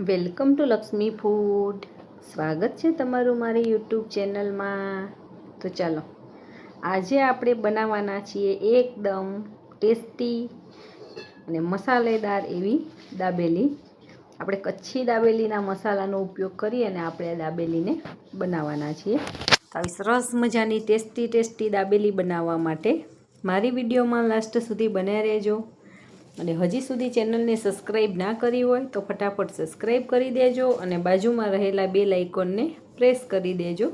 Welcome to Lakshmi food. સ્વાગત છે તમારું મારી યુટ્યુબ ચેનલમાં. તો ચાલો, આજે આપણે બનાવવાના છીએ એકદમ ટેસ્ટી અને મસાલેદાર એવી દાબેલી. આપણે કચ્છી દાબેલીના મસાલાનો ઉપયોગ કરી અને આપણે દાબેલીને બનાવવાના છીએ. આવી સરસ મજાની ટેસ્ટી દાબેલી બનાવવા માટે મારી વિડીયોમાં લાસ્ટ સુધી બન્યા રહેજો. અને હજી સુધી ચેનલને સબસ્ક્રાઈબ ના કરી હોય તો ફટાફટ સબસ્ક્રાઈબ કરી દેજો અને બાજુમાં રહેલા બેલ આઇકોનને પ્રેસ કરી દેજો,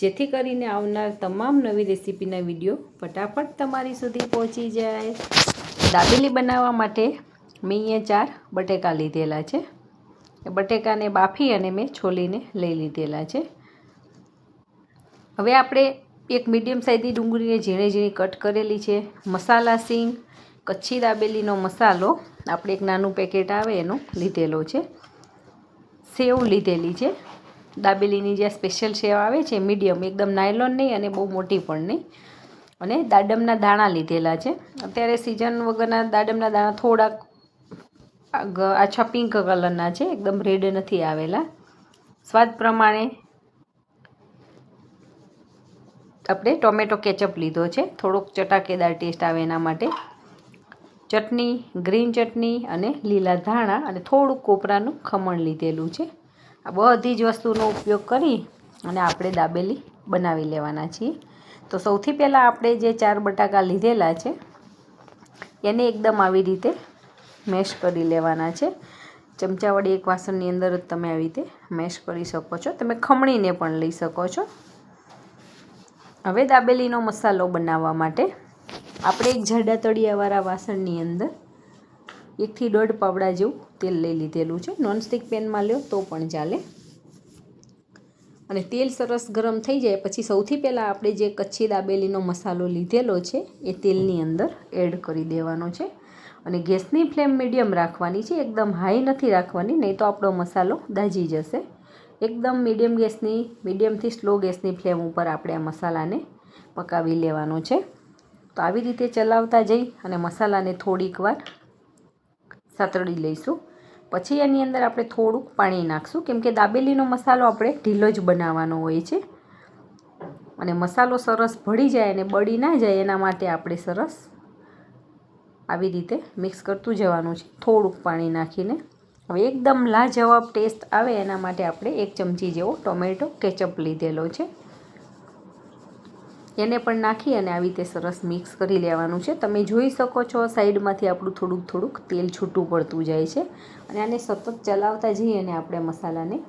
જેથી કરીને આવનાર તમામ નવી રેસીપીના વિડીયો ફટાફટ તમારી સુધી પહોંચી જાય. દાબેલી બનાવવા માટે મેં અહીંયા 4 બટેકા લીધેલા છે. એ બટેકાને બાફી અને મેં છોલીને લઈ લીધેલા છે. હવે આપણે એક મીડિયમ સાઇઝની ડુંગળીને ઝીણી ઝીણી કટ કરેલી છે. મસાલા સિંગ કચ્છી દાબેલીનો મસાલો આપણે એક નાનું પેકેટ આવે એનો લીધેલો છે. સેવ લીધેલી છે. દાબેલીની જે સ્પેશિયલ સેવ આવે છે, મીડિયમ, એકદમ નાયલોન નહીં અને બહુ મોટી પણ નહીં. અને દાડમના દાણા લીધેલા છે. અત્યારે સિઝન વગરના દાડમના દાણા થોડાક આછા પિંક કલરના છે, એકદમ રેડ નથી આવેલા. સ્વાદ પ્રમાણે આપણે ટોમેટો કેચઅપ લીધો છે, થોડોક ચટાકેદાર ટેસ્ટ આવે એના માટે. ચટણી, ગ્રીન ચટણી અને લીલા ધાણા અને થોડુંક કોપરાનું ખમણ લીધેલું છે. આ બધી જ વસ્તુનો ઉપયોગ કરી અને આપણે દાબેલી બનાવી લેવાના છીએ. તો સૌથી પહેલાં આપણે જે 4 બટાકા લીધેલા છે એને એકદમ આવી રીતે મેશ કરી લેવાના છે. ચમચા વડે એક વાસણની અંદર જ તમે આવી રીતે મેશ કરી શકો છો. તમે ખમણીને પણ લઈ શકો છો. હવે દાબેલીનો મસાલો બનાવવા માટે આપણે એક જાડા તળિયાવાળા વાસણની અંદર 1 થી 1.5 પાવડા જેવું તેલ લઈ લીધેલું છે. નોનસ્ટિક પેનમાં લ્યો તો પણ ચાલે. અને તેલ સરસ ગરમ થઈ જાય પછી સૌથી પહેલાં આપણે જે કચ્છી દાબેલીનો મસાલો લીધેલો છે એ તેલની અંદર એડ કરી દેવાનો છે. અને ગેસની ફ્લેમ મીડિયમ રાખવાની છે, એકદમ હાઈ નથી રાખવાની, નહીં તો આપણો મસાલો દાજી જશે. એકદમ મીડિયમથી સ્લો ગેસની ફ્લેમ ઉપર આપણે આ મસાલાને પકાવી લેવાનો છે. તો આવી રીતે ચલાવતા જઈ અને મસાલાને થોડીક વાર સાતળી લઈશું. પછી એની અંદર આપણે થોડુંક પાણી નાખશું, કેમ કે દાબેલીનો મસાલો આપણે ઢીલો જ બનાવવાનો હોય છે. અને મસાલો સરસ ભળી જાય અને બળી ના જાય એના માટે આપણે સરસ આવી રીતે મિક્સ કરતું જવાનું છે, થોડુંક પાણી નાખીને. હવે એકદમ લાજવાબ ટેસ્ટ આવે એના માટે આપણે 1 ચમચી જેવો ટોમેટો કેચઅપ લીધેલો છે. એને પણ નાખી અને આવી રીતે સરસ મિક્સ કરી લેવાનું છે. તમે જોઈ શકો છો સાઈડમાંથી આપણું થોડુંક તેલ છૂટું પડતું જાય છે. અને આને સતત ચલાવતા જઈએ અને આપણે મસાલાને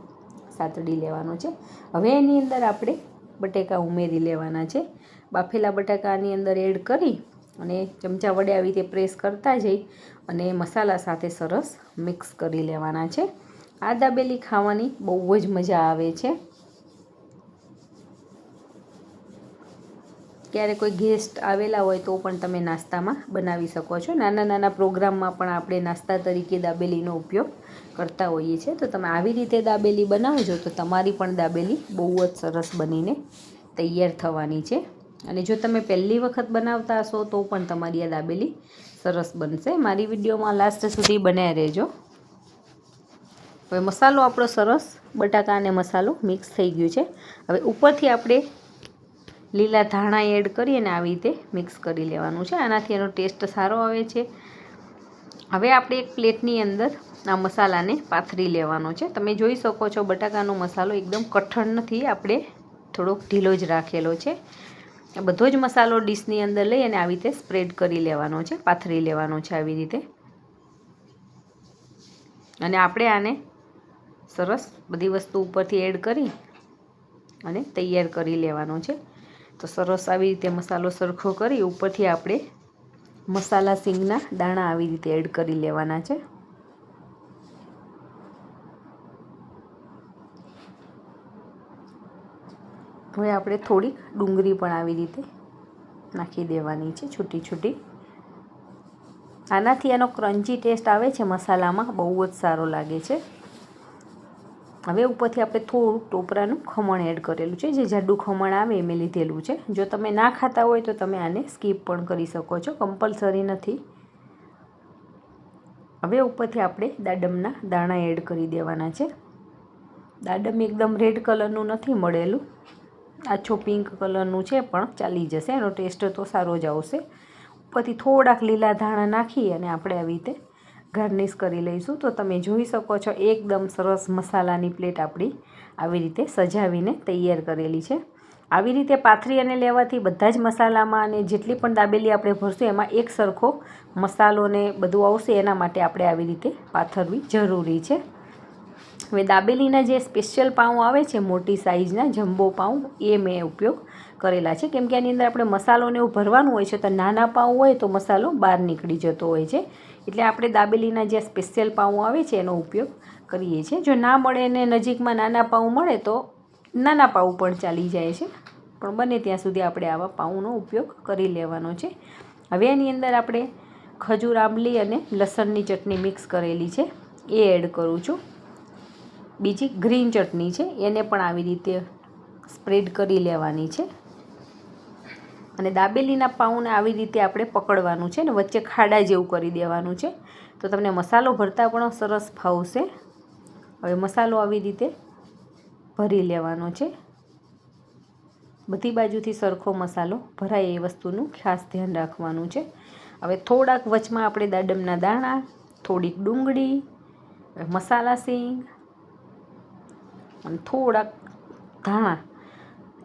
સાતળી લેવાનો છે. હવે એની અંદર આપણે બટેકા ઉમેરી લેવાના છે. બાફેલા બટાકાની અંદર એડ કરી અને ચમચા વડે આવી રીતે પ્રેસ કરતા જઈ અને મસાલા સાથે સરસ મિક્સ કરી લેવાના છે. આ દાબેલી ખાવાની બહુ જ મજા આવે છે. ક્યારે કોઈ ગેસ્ટ આવેલા હોય તો પણ તમે નાસ્તામાં બનાવી શકો છો. નાના પ્રોગ્રામમાં પણ આપણે નાસ્તા તરીકે દાબેલીનો ઉપયોગ કરતા હોઈએ છીએ. તો તમે આવી રીતે દાબેલી બનાવજો તો તમારી પણ દાબેલી બહુ જ સરસ બનીને તૈયાર થવાની છે. અને જો તમે પહેલી વખત બનાવતા હશો તો પણ તમારી આ દાબેલી સરસ બનશે. મારી વિડીયોમાં લાસ્ટ સુધી બન્યા રહેજો. હવે મસાલો આપણો સરસ બટાકા અને મસાલો મિક્સ થઈ ગયું છે. હવે ઉપરથી આપણે લીલા ધાણા એડ કરી અને આવી રીતે મિક્સ કરી લેવાનું છે. આનાથી એનો ટેસ્ટ સારો આવે છે. હવે આપણે એક પ્લેટની અંદર આ મસાલાને પાથરી લેવાનો છે. તમે જોઈ શકો છો બટાકાનો મસાલો એકદમ કઠણ નથી, આપણે થોડોક ઢીલો જ રાખેલો છે. બધો જ મસાલો ડીશની અંદર લઈ અને આવી રીતે સ્પ્રેડ કરી લેવાનો છે, પાથરી લેવાનો છે આવી રીતે. અને આપણે આને સરસ બધી વસ્તુ ઉપરથી એડ કરી અને તૈયાર કરી લેવાનો છે. તો સરસ આવી રીતે મસાલો સરખો કરી ઉપરથી આપણે મસાલા સિંગના દાણા આવી રીતે એડ કરી લેવાના છે. હવે આપણે થોડીક ડુંગળી પણ આવી રીતે નાખી દેવાની છે, છૂટી. આનાથી એનો ક્રન્ચી ટેસ્ટ આવે છે મસાલામાં, બહુ જ સારો લાગે છે. હવે ઉપરથી આપણે થોડું ટોપરાનું ખમણ એડ કરેલું છે, જે જાડું ખમણ આવે એ મેં લીધેલું છે. જો તમે ના ખાતા હોય તો તમે આને સ્કીપ પણ કરી શકો છો, કમ્પલસરી નથી. હવે ઉપરથી આપણે દાડમના દાણા એડ કરી દેવાના છે. દાડમ એકદમ રેડ કલરનું નથી મળેલું, આછો પિંક કલરનું છે, પણ ચાલી જશે, એનો ટેસ્ટ તો સારો જ આવશે. ઉપરથી થોડાક લીલા ધાણા નાખી અને આપણે આવી રીતે ગાર્નિશ કરી લઈશું. તો તમે જોઈ શકો છો એકદમ સરસ મસાલાની પ્લેટ આપણી આવી રીતે સજાવીને તૈયાર કરેલી છે. આવી રીતે પાથરી અને લેવાથી બધા જ મસાલામાં અને જેટલી પણ દાબેલી આપણે ભરશું એમાં એક સરખો મસાલો ને બધું આવશે, એના માટે આપણે આવી રીતે પાથરવી જરૂરી છે. હવે દાબેલીના જે સ્પેશિયલ પાઉં આવે છે મોટી સાઇઝના જમ્બો પાઉં, એ મેં ઉપયોગ કરેલા છે, કેમ કે આની અંદર આપણે મસાલોને એવું ભરવાનું હોય છે, તો નાના પાઉં હોય તો મસાલો બહાર નીકળી જતો હોય છે. એટલે આપણે દાબેલીના જે સ્પેશિયલ પાઉં આવે છે એનો ઉપયોગ કરીએ છીએ. જો ના મળે ને નજીકમાં નાના પાઉં મળે તો નાના પાઉં પણ ચાલી જાય છે, પણ બને ત્યાં સુધી આપણે આવા પાઉંનો ઉપયોગ કરી લેવાનો છે. હવે એની અંદર આપણે ખજૂર, આંબલી અને લસણની ચટણી મિક્સ કરેલી છે એ એડ કરું છું. બીજી ગ્રીન ચટણી છે, એને પણ આવી રીતે સ્પ્રેડ કરી લેવાની છે. અને દાબેલીના પાઉંને આવી રીતે આપણે પકડવાનું છે ને વચ્ચે ખાડા જેવું કરી દેવાનું છે, તો તમને મસાલો ભરતા પણ સરસ ફાવશે. હવે મસાલો આવી રીતે ભરી લેવાનો છે. બધી બાજુથી સરખો મસાલો ભરાય એ વસ્તુનું ખાસ ધ્યાન રાખવાનું છે. હવે થોડાક વચમાં આપણે દાડમના દાણા, થોડીક ડુંગળી, મસાલા સિંગ અને થોડાક ધાણા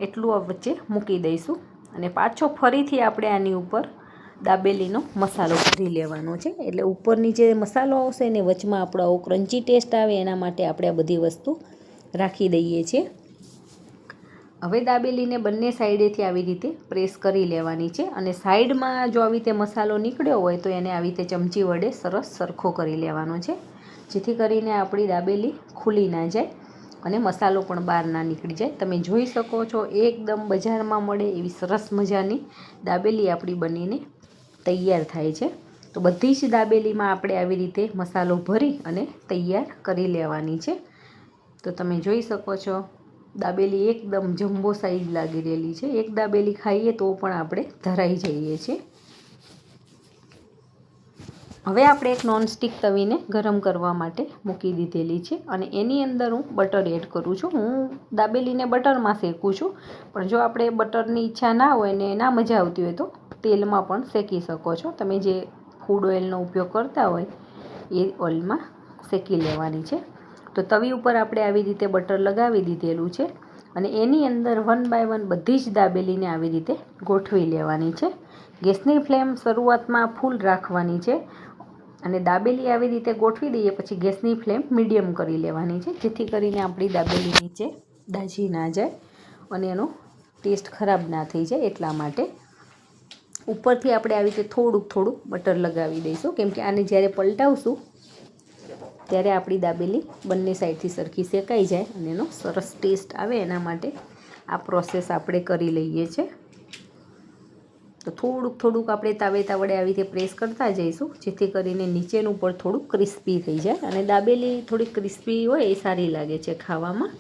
એટલું આ વચ્ચે મૂકી દઈશું. અને પાછો ફરીથી આપણે આની ઉપર દાબેલીનો મસાલો ભરી લેવાનો છે. એટલે ઉપરની જે મસાલો આવશે ને વચમાં આપણો આવો ક્રન્ચી ટેસ્ટ આવે એના માટે આપણે આ બધી વસ્તુ રાખી દઈએ છીએ. હવે દાબેલીને બંને સાઈડેથી આવી રીતે પ્રેસ કરી લેવાની છે. અને સાઈડમાં જો આવી રીતે મસાલો નીકળ્યો હોય તો એને આવી રીતે ચમચી વડે સરસ સરખો કરી લેવાનો છે, જેથી કરીને આપણી દાબેલી ખુલી ના જાય અને મસાલો પણ બહાર ના નીકળી જાય. તમે જોઈ શકો છો એકદમ બજારમાં મળે એવી સરસ મજાની દાબેલી આપણી બનીને તૈયાર થાય છે. તો બધી જ દાબેલીમાં આપણે આવી રીતે મસાલો ભરી અને તૈયાર કરી લેવાની છે. તો તમે જોઈ શકો છો દાબેલી એકદમ જમ્બો સાઈઝ લાગી રહેલી છે. એક દાબેલી ખાઈએ તો પણ આપણે ધરાઈ જઈએ છીએ. હવે આપણે એક નોનસ્ટિક તવીને ગરમ કરવા માટે મૂકી દીધેલી છે અને એની અંદર હું બટર એડ કરું છું. હું દાબેલીને બટરમાં શેકું છું, પણ જો આપણે બટરની ઈચ્છા ના હોય ને ના મજા આવતી હોય તો તેલમાં પણ શેકી શકો છો. તમે જે ફૂડ ઓઇલનો ઉપયોગ કરતા હોય એ ઓઇલમાં શેકી લેવાની છે. તો તવી ઉપર આપણે આવી રીતે બટર લગાવી દીધેલું છે અને એની અંદર 1 બાય 1 બધી જ દાબેલીને આવી રીતે ગોઠવી લેવાની છે. ગેસની ફ્લેમ શરૂઆતમાં ફૂલ રાખવાની છે અને દાબેલી આવી રીતે ગોઠવી દઈએ પછી ગેસની ફ્લેમ મીડિયમ કરી લેવાની છે, જેથી કરીને આપણી દાબેલી નીચે દાજી ના જાય અને એનો ટેસ્ટ ખરાબ ના થઈ જાય. એટલા માટે ઉપરથી આપણે આવી રીતે થોડુંક બટર લગાવી દઈશું, કેમ કે આને જ્યારે પલટાવશું ત્યારે આપણી દાબેલી બંને સાઈડથી સરખી શેકાઈ જાય અને એનો સરસ ટેસ્ટ આવે, એના માટે આ પ્રોસેસ આપણે કરી લઈએ છીએ. તો થોડુંક આપણે તાવેતા વડે આવી રીતે પ્રેસ કરતા જઈશું, જેથી કરીને નીચેનું પણ થોડું ક્રિસ્પી થઈ જાય. અને દાબેલી થોડી ક્રિસ્પી હોય એ સારી લાગે છે ખાવામાં.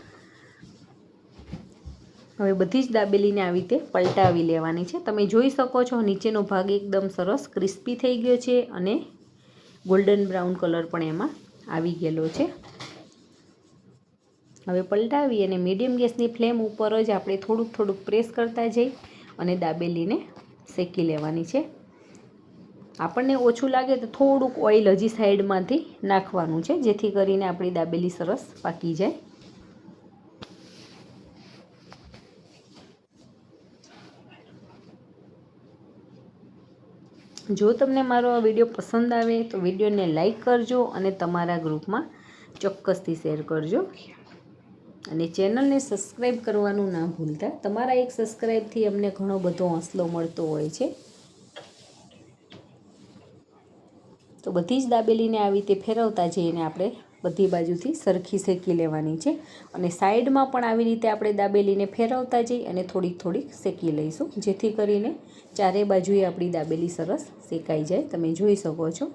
હવે બધી જ દાબેલીને આવી રીતે પલટાવી લેવાની છે. તમે જોઈ શકો છો નીચેનો ભાગ એકદમ સરસ ક્રિસ્પી થઈ ગયો છે અને ગોલ્ડન બ્રાઉન કલર પણ એમાં આવી ગયેલો છે. હવે પલટાવી અને મીડિયમ ગેસની ફ્લેમ ઉપર જ આપણે થોડુંક પ્રેસ કરતા જઈ અને દાબેલીને શેકી લેવાની છે. આપણને ઓછું લાગે તો થોડુંક ઓઇલ હજી સાઈડમાંથી નાખવાનું છે, જેથી કરીને આપણી દાબેલી સરસ પાકી જાય. જો તમને મારો આ વિડીયો પસંદ આવે તો વિડીયોને લાઈક કરજો અને તમારા ગ્રુપમાં ચોક્કસથી શેર કરજો. અને ચેનલને સબસ્ક્રાઈબ કરવાનું ના ભૂલતા. તમારા એક સબસ્ક્રાઈબથી અમને ઘણો બધો હોંસલો મળતો હોય છે. તો બધી જ દાબેલીને આવી રીતે ફેરવતા જઈને આપણે બધી બાજુથી સરખી શેકી લેવાની છે. અને સાઈડમાં પણ આવી રીતે આપણે દાબેલીને ફેરવતા જઈ અને થોડીક શેકી લઈશું, જેથી કરીને ચારે બાજુએ આપણી દાબેલી સરસ શેકાઈ જાય. તમે જોઈ શકો છો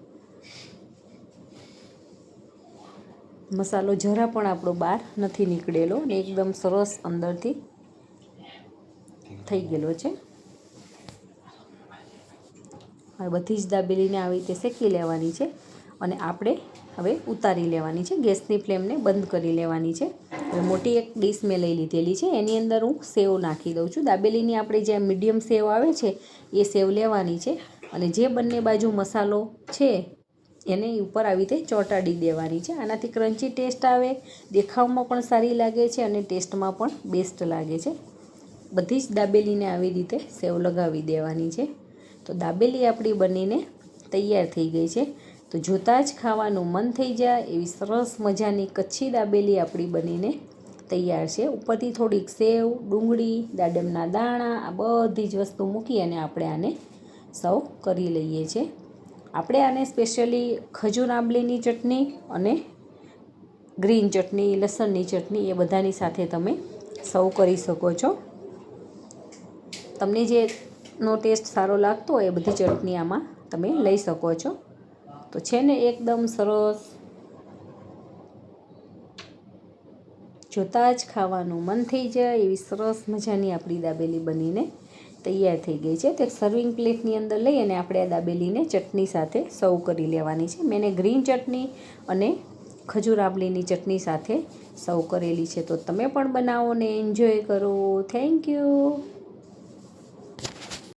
મસાલો જરા પણ આપણો બહાર નથી નીકળેલો ને એકદમ સરસ અંદરથી થઈ ગયેલો છે. હવે બધી જ દાબેલીને આવી રીતે શેકી લેવાની છે અને આપણે હવે ઉતારી લેવાની છે. ગેસની ફ્લેમને બંધ કરી લેવાની છે. હવે મોટી એક ડીશ મેં લઈ લીધેલી છે. એની અંદર હું સેવ નાખી દઉં છું. દાબેલીની આપણે જે મીડિયમ સેવ આવે છે એ સેવ લેવાની છે અને જે બંને બાજુ મસાલો છે એને ઉપર આવી રીતે ચોંટાડી દેવાની છે. આનાથી ક્રન્ચી ટેસ્ટ આવે, દેખાવમાં પણ સારી લાગે છે અને ટેસ્ટમાં પણ બેસ્ટ લાગે છે. બધી જ દાબેલીને આવી રીતે સેવ લગાવી દેવાની છે. તો દાબેલી આપણી બનીને તૈયાર થઈ ગઈ છે. તો જોતાં જ ખાવાનું મન થઈ જાય એવી સરસ મજાની કચ્છી દાબેલી આપણી બનીને તૈયાર છે. ઉપરથી થોડીક સેવ, ડુંગળી, દાડમના દાણા આ બધી જ વસ્તુ મૂકી અને આપણે આને સર્વ કરી લઈએ છીએ. આપણે આને સ્પેશિયલી ખજૂર આંબલીની ચટણી અને ગ્રીન ચટણી, લસણની ચટણી એ બધાની સાથે તમે સર્વ કરી શકો છો. તમને જેનો ટેસ્ટ સારો લાગતો હોય એ બધી ચટણી આમાં તમે લઈ શકો છો. તો છે ને એકદમ સરસ, જોતાં જ ખાવાનું મન થઈ જાય એવી સરસ મજાની આપણી દાબેલી બનીને તૈયાર થઈ ગઈ છે. તો એક સર્વિંગ પ્લેટની અંદર લઈ અને આપણે આ દાબેલીને ચટણી સાથે સર્વ કરી લેવાની છે. મેં ગ્રીન ચટણી અને ખજૂર આંબલીની ચટણી સાથે સર્વ કરેલી છે. તો તમે પણ બનાવો ને એન્જોય કરો. Thank you.